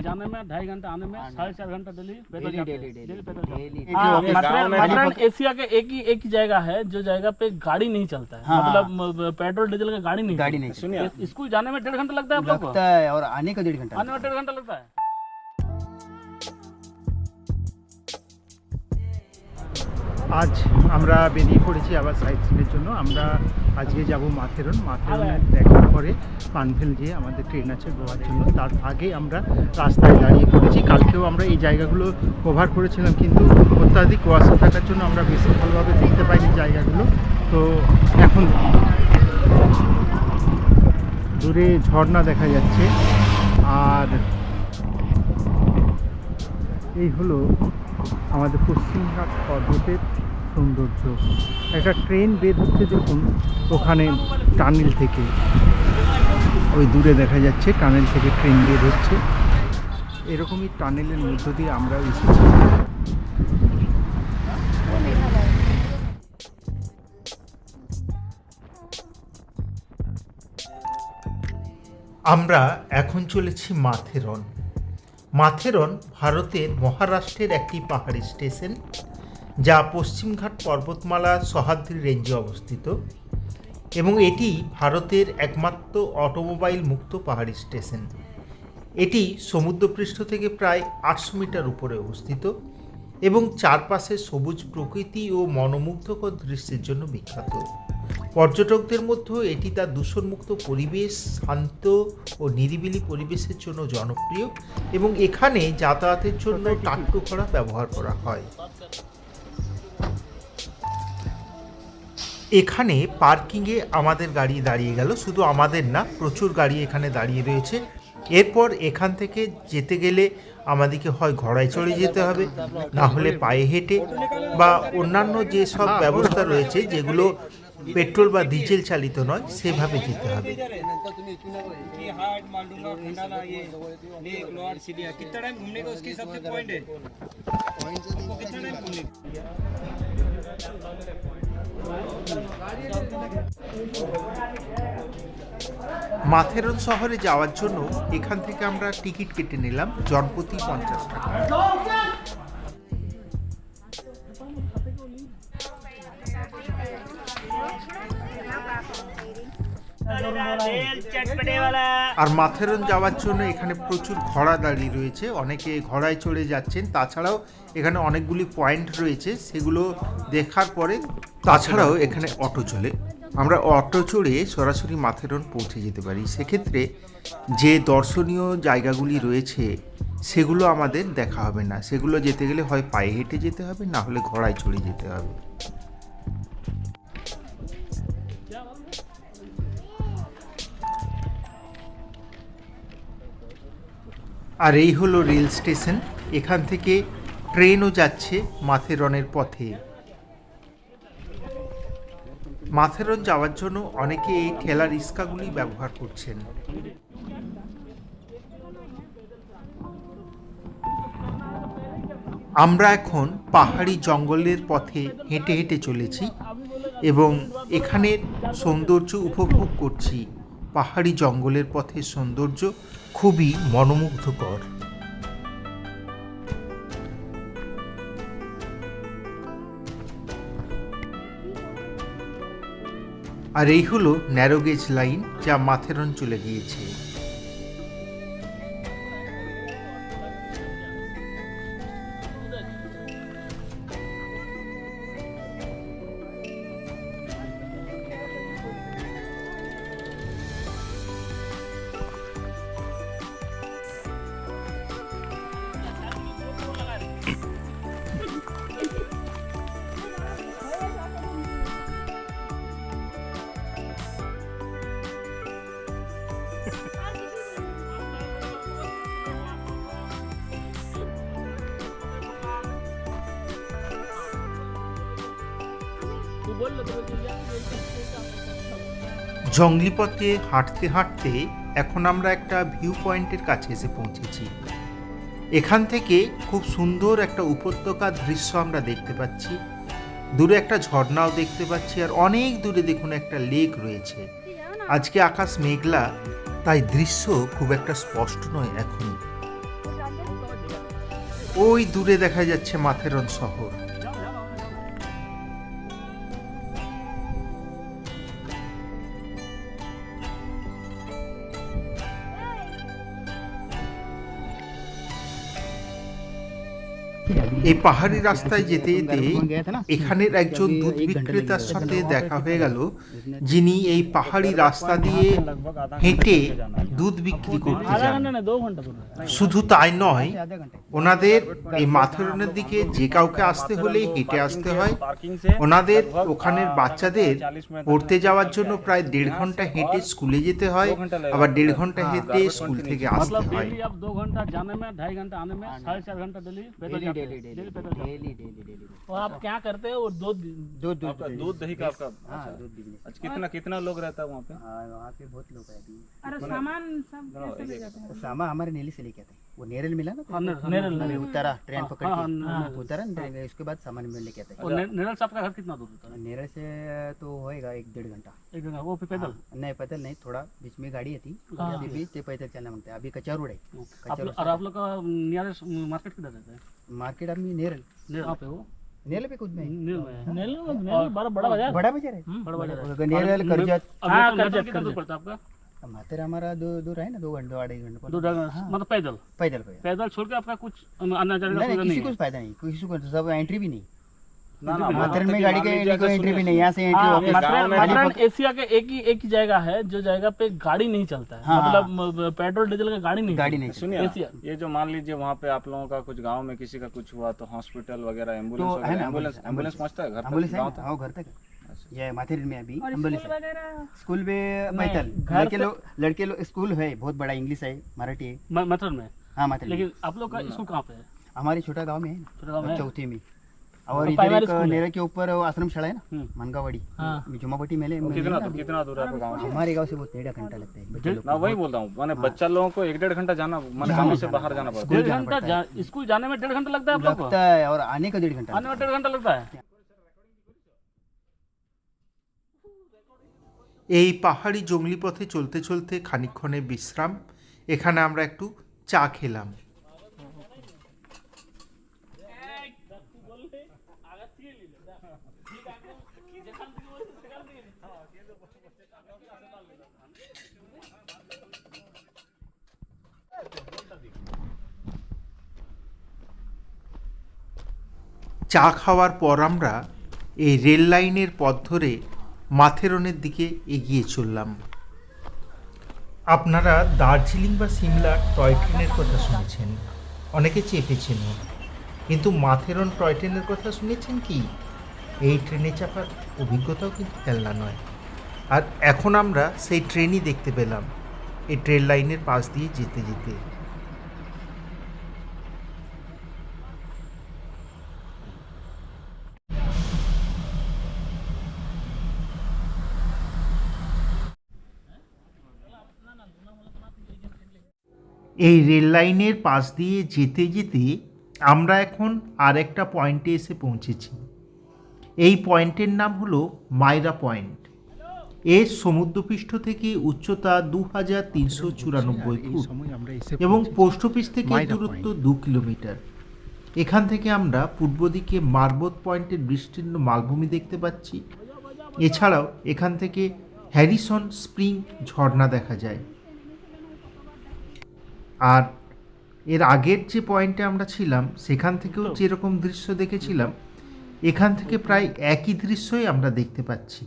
जाने में 2.5 घंटा, आने में 4.5 घंटा डेली पैदल जाते हैं। डेली पैदल जाते हैं। माथेरान एशिया के एक ही जगह है जो जगह पे गाड़ी नहीं चलता है, मतलब पेट्रोल डीजल का गाड़ी नहीं। स्कूल जाने में 1.5 घंटा लगता है आप लोग को, और आने का 1.5 घंटा, आने में 1.5 घंटा लगता है। আজ আমরা বেরিয়ে পড়েছি আবার সাইট সিনের জন্য। আমরা আজকে যাব মাথেরন। মাথেরনে দেখার পরে পানভেল যেয়ে আমাদের ট্রেন আছে গোয়ার জন্য। তার আগে আমরা রাস্তায় দাঁড়িয়ে পড়েছি। কালকেও আমরা এই জায়গাগুলো কভার করেছিলাম, কিন্তু অত্যাধিক কুয়াশা থাকার জন্য আমরা বেশি ভালোভাবে দেখতে পাইনি জায়গাগুলো। তো এখন দূরে ঝর্ণা দেখা যাচ্ছে, আর এই হলো আমাদের পশ্চিমঘাট পর্বতের সৌন্দর্য। একটা ট্রেন বের হচ্ছে যখন ওখানে টানেল থেকে, ওই দূরে দেখা যাচ্ছে টানেল থেকে ট্রেন বের হচ্ছে। এরকমই টানেলের মধ্য দিয়ে আমরা এসেছি। আমরা এখন চলেছি মাথেরন। মাথেরন ভারতের মহারাষ্ট্রের একটি পাহাড়ি স্টেশন, যা পশ্চিমঘাট পর্বতমালা সহ্যাদ্রি রেঞ্জে অবস্থিত, এবং এটি ভারতের একমাত্র অটোমোবাইল মুক্ত পাহাড়ি স্টেশন। এটি সমুদ্রপৃষ্ঠ থেকে প্রায় 800 মিটার উপরে অবস্থিত এবং চারপাশে সবুজ প্রকৃতি ও মনোমুগ্ধকর দৃশ্যের জন্য বিখ্যাত। পর্যটকদের মধ্যে এটি তার দূষণমুক্ত পরিবেশ, শান্ত ও নিরিবিলি পরিবেশের জন্য জনপ্রিয়, এবং এখানে যাতায়াতের জন্য টাট্টু ঘোড়া ব্যবহার করা হয়। এখানে পার্কিংয়ে আমাদের গাড়ি দাঁড়িয়ে গেল। শুধু আমাদের না, প্রচুর গাড়ি এখানে দাঁড়িয়ে রয়েছে। এরপর এখান থেকে যেতে গেলে আমাদেরকে হয় ঘোড়ায় চড়ে যেতে হবে, না হলে পায়ে হেঁটে বা অন্যান্য যেসব ব্যবস্থা রয়েছে যেগুলো পেট্রোল বা ডিজেল চালিত নয় সেভাবে যেতে হবে। মাথেরন শহরে যাওয়ার জন্য এখান থেকে আমরা টিকিট কেটে নিলাম জনপ্রতি 50 টাকা। আর মাথেরন যাওয়ার জন্য এখানে প্রচুর ঘোড়া দাঁড়িয়ে রয়েছে, অনেকে ঘোড়ায় চড়ে যাচ্ছেন। তাছাড়াও এখানে অনেকগুলি পয়েন্ট রয়েছে, সেগুলো দেখার পরে তাছাড়াও এখানে অটো চলে। আমরা অটো চড়ে সরাসরি মাথেরন পৌঁছে যেতে পারি। সেক্ষেত্রে যে দর্শনীয় জায়গাগুলি রয়েছে সেগুলো আমাদের দেখা হবে না, সেগুলো যেতে গেলে হয় পায়ে হেঁটে যেতে হবে, না হলে ঘোড়ায় চড়ে যেতে হবে। আর এই হলো রেল স্টেশন। এখান থেকে ট্রেনও যাচ্ছে মাথেরনের পথে। মাথেরন যাওয়ার জন্য অনেকে এই ঠেলা রিক্সাগুলি ব্যবহার করছেন। আমরা এখন পাহাড়ি জঙ্গলের পথে হেঁটে হেঁটে চলেছি এবং এখানের সৌন্দর্য উপভোগ করছি। পাহাড়ি জঙ্গলের পথের সৌন্দর্য খুবই মনোমুগ্ধকর। আর এই হলো ন্যারো গেজ লাইন, যা মাথেরন চলে গিয়েছে। জঙ্গলি পথে হাঁটতে হাঁটতে এখন আমরা একটা ভিউ পয়েন্টের কাছে এসে পৌঁছেছি। এখান থেকে খুব সুন্দর একটা উপত্যকার দৃশ্য আমরা দেখতে পাচ্ছি। দূরে একটা ঝর্ণাও দেখতে পাচ্ছি, আর অনেক দূরে দেখুন একটা লেক রয়েছে। আজকে আকাশ মেঘলা, তাই দৃশ্য খুব একটা স্পষ্ট নয় এখন। ওই দূরে দেখা যাচ্ছে মাথেরন শহর। এই পাহাড়ি রাস্তায় যেতে যেতে এখানের একজন দুধ বিক্রেতার সাথে দেখা হয়ে গেল, যিনি এই পাহাড়ি রাস্তা দিয়ে হেঁটে দুধ বিক্রি করতে যান। শুধু তাই নয়, ওনাদের এই মাথেরনের দিকে যে কাউকে আসতে হলে হেঁটে আসতে হয়। ওনাদের ওখানের বাচ্চাদের পড়তে যাওয়ার জন্য প্রায় 1.5 ঘন্টা হেঁটে স্কুলে যেতে হয়, আবার 1.5 ঘন্টা হেঁটে স্কুল থেকে আসতে হয়। आप 2 घंटा जाने में, 2.5 घंटा आने में, 4.5 घंटा डेली पैदल जाते हैं। डेली। और आप क्या करते हो? दूध दही का आपका? दूध बिजनेस। अच्छा, कितना लोग रहता है वहाँ पे? वहाँ पे बहुत लोग हैं अभी। अरे सामान सब कैसे ले जाते हैं? सामान हमारे नेली से लेके आते हैं। वो नेरल मिला ना, नेरल अभी उतारा, ट्रेन पकड़ के उतारा, उसके बाद सामान में लेके आते हैं। नेरल से आपका घर कितना दूर होता है? नेरल से तो होएगा 1-1.5 घंटा। एक घंटा वो भी पैदल? नहीं पैदल नहीं, थोड़ा बीच में गाड़ी आती, बीच से पैदल चलना मांगता है। अभी कच्चा रोड है। और आप लोग का नियरेस्ट मार्केट किधर रहता है? मार्केट अभी नेरल वहाँ पे वो नेरल पे कुछ नहीं, नेरल बड़ा बाजार? बड़ा बाजार है, बड़ा बाजार। नेरल करजत। कितना दूर पड़ता है आपका? माथेर हमारा दूर है ना, 2 घंटे 2.5 घंटे। मतलब पैदल? पैदल छोड़ के आपका कुछ आना जाने का नहीं, किसी को फायदा नहीं, किसी को सब एंट्री भी नहीं। माथेरन में गाड़ी की कोई एंट्री भी नहीं, यहाँ से एंट्री माथेरन एशिया के एक ही जगह है जो जगह पे गाड़ी नहीं चलता है। मतलब पेट्रोल डीजल का गाड़ी नहीं। सुनिए, ये जो मान लीजिए वहाँ पे आप लोगों का कुछ गांव में किसी का कुछ हुआ तो हॉस्पिटल वगैरह एम्बुलेंस पहुँचता है घर तक? घर तक ये माथेरन में अभी एम्बुलेंस स्कूल में पैदल लड़के लोग स्कूल है, बहुत बड़ा, इंग्लिश है, मराठी है माथेरन में। हाँ माथेरन। लेकिन आप लोग का स्कूल कहाँ पे है? हमारे छोटा गांव में है, चौथी में। और तो इधर एक नेरल के ऊपर आश्रम शाला है ना, मनगावाड़ी, जुमापट्टी मेले। कितना दूर है आपका गाँव? हमारे गाँव से बहुत 1.5 घंटा लगता है बच्चे लोग। मैं वही बोल रहा हूँ, मैंने बच्चा लोगों को 1-1.5 घंटा जाना, मैंने गाँव से बाहर जाना पड़ता है। 1.5 घंटा स्कूल जाने में 1.5 घंटा लगता है आप लोग को? लगता है, और आने का 1.5 घंटा। आने में 1.5 घंटा लगता है। এই পাহাড়ি জঙ্গলি পথে চলতে চলতে খানিকক্ষণে বিশ্রাম। এখানে আমরা একটু চা খেলাম। চা খাওয়ার পর আমরা এই রেল লাইনের পথ ধরে মাথেরনের দিকে এগিয়ে চললাম। আপনারা দার্জিলিং বা সিমলার টয় ট্রেনের কথা শুনেছেন, অনেকে চেপেছেন, কিন্তু মাথেরন টয় ট্রেনের কথা শুনেছেন কি? এই ট্রেনে চাপার অভিজ্ঞতাও কিন্তু ফেলনা নয়। আর এখন আমরা সেই ট্রেনই দেখতে পেলাম এই ট্রেন লাইনের পাশ দিয়ে যেতে যেতে। এই রেল লাইনের পাশ দিয়ে যেতে যেতে আমরা এখন আর একটা পয়েন্টে এসে পৌঁছেছি। এই পয়েন্টের নাম হলো মাইরা পয়েন্ট। এর সমুদ্রপৃষ্ঠ থেকে উচ্চতা 2394 ফুট এবং পোস্ট অফিস থেকে দূরত্ব 2 কিলোমিটার। এখান থেকে আমরা পূর্ব দিকে মার্বত পয়েন্টের বিস্তীর্ণ মালভূমি দেখতে পাচ্ছি। এছাড়াও এখান থেকে হ্যারিসন স্প্রিং ঝর্ণা দেখা যায়। আর এর আগের যে পয়েন্টে আমরা ছিলাম সেখান থেকেও যেরকম দৃশ্য দেখেছিলাম, এখান থেকে প্রায় একই দৃশ্যই আমরা দেখতে পাচ্ছি।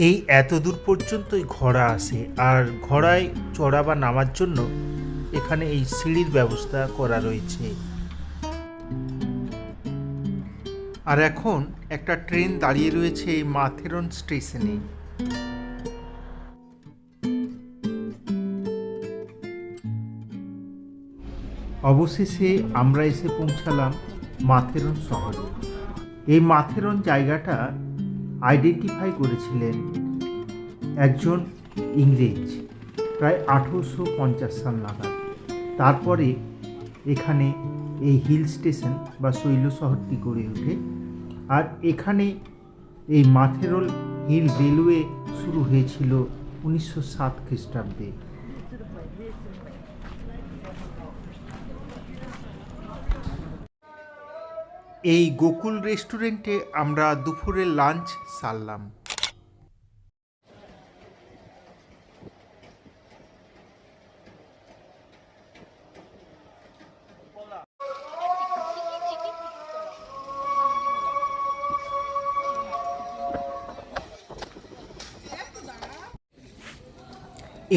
এই এত দূর পর্যন্তই ঘোড়া আসে, আর ঘোড়ায় চড়া বা নামার জন্য এখানে এই সিঁড়ির ব্যবস্থা করা রয়েছে। আর এখন একটা ট্রেন দাঁড়িয়ে রয়েছে এই মাথেরন স্টেশনে। অবশেষে আমরা এসে পৌঁছালাম মাথেরন শহরে। এই মাথেরন জায়গাটা আইডেন্টিফাই করেছিলেন একজন ইংরেজ প্রায় 1850 সাল নাগাদ। তারপরে এখানে এই হিল স্টেশন বা শৈল শহরটি গড়ে ওঠে। আর এখানে এই মাথেরন হিল রেলওয়ে শুরু হয়েছিল 1907 খ্রিস্টাব্দে। এই গোকুল রেস্টুরেন্টে আমরা দুপুরের লাঞ্চ সারলাম।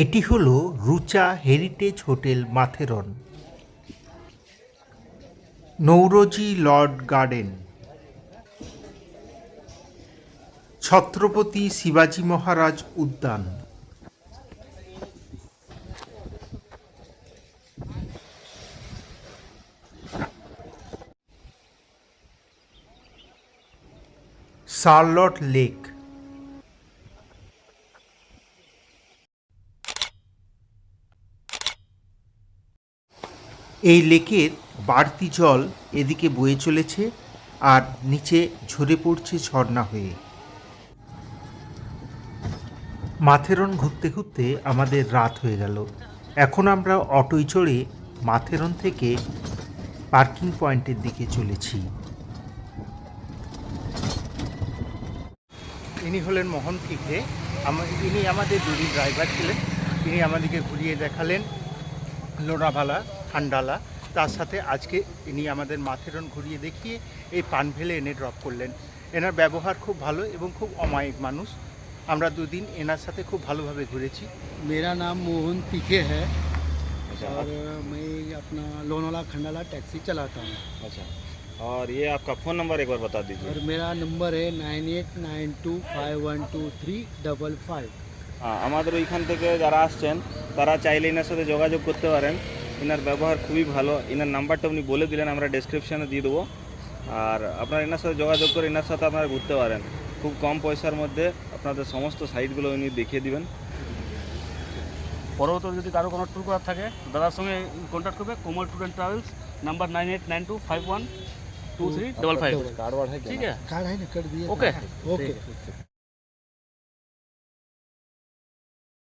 এটি হলো Rucha heritage hotel Matheran, Naoroji lord garden, Chhatrapati শিবাজী মহারাজ উদ্যান, শার্লট লেক, এই লেকের বাড়তি জল এদিকে বয়ে চলেছে আর নিচে ঝরে পড়ছে ঝর্ণা হয়ে। মাথেরন ঘুরতে ঘুরতে আমাদের রাত হয়ে গেল। এখন আমরা অটোয় চড়ে মাথেরন থেকে পার্কিং পয়েন্টের দিকে চলেছি। ইনি হলেন মোহন তিঘে, ইনি আমাদের দুদিন ড্রাইভার ছিলেন। তিনি আমাদেরকে ঘুরিয়ে দেখালেন লোনাভালা, খান্ডালা, তার সাথে আজকে ইনি আমাদের মাথেরন ঘুরিয়ে দেখিয়ে এই পানভেলে এনে ড্রপ করলেন। এনার ব্যবহার খুব ভালো এবং খুব অমায়িক মানুষ। আমরা দুদিন এনার সাথে খুব ভালোভাবে ঘুরেছি। मेरा नाम मोहन तीखे है और मैं अपना लोनावाला खंडाला टैक्सी चलाता हूँ। अच्छा, और ये आपका फ़ोन नंबर एक बार बता दीजिए। और मेरा नंबर है 9892512355। হ্যাঁ, আমাদের ওইখান থেকে যারা আসছেন তারা চাইলে এনার সাথে যোগাযোগ করতে পারেন। এনার ব্যবহার খুবই ভালো। এনার নাম্বারটা উনি বলে দিলেন, আমরা ডেসক্রিপশানে দিয়ে দেবো। আর আপনারা এনার সাথে যোগাযোগ করে এনার সাথে আপনারা ঘুরতে পারেন। খুব কম পয়সার মধ্যে আপনাদের সমস্ত সাইটগুলো উনি দেখিয়ে দিবেন। পরবর্তী যদি কারো কোনো ট্যুর করার থাকে দাদার সঙ্গে কন্ট্যাক্ট করবে, Komal tour and travels, number 9892512355। Card वार्ड है क्या? ठीक है, कार्ड है ना, कर दिए। ओके। ओके।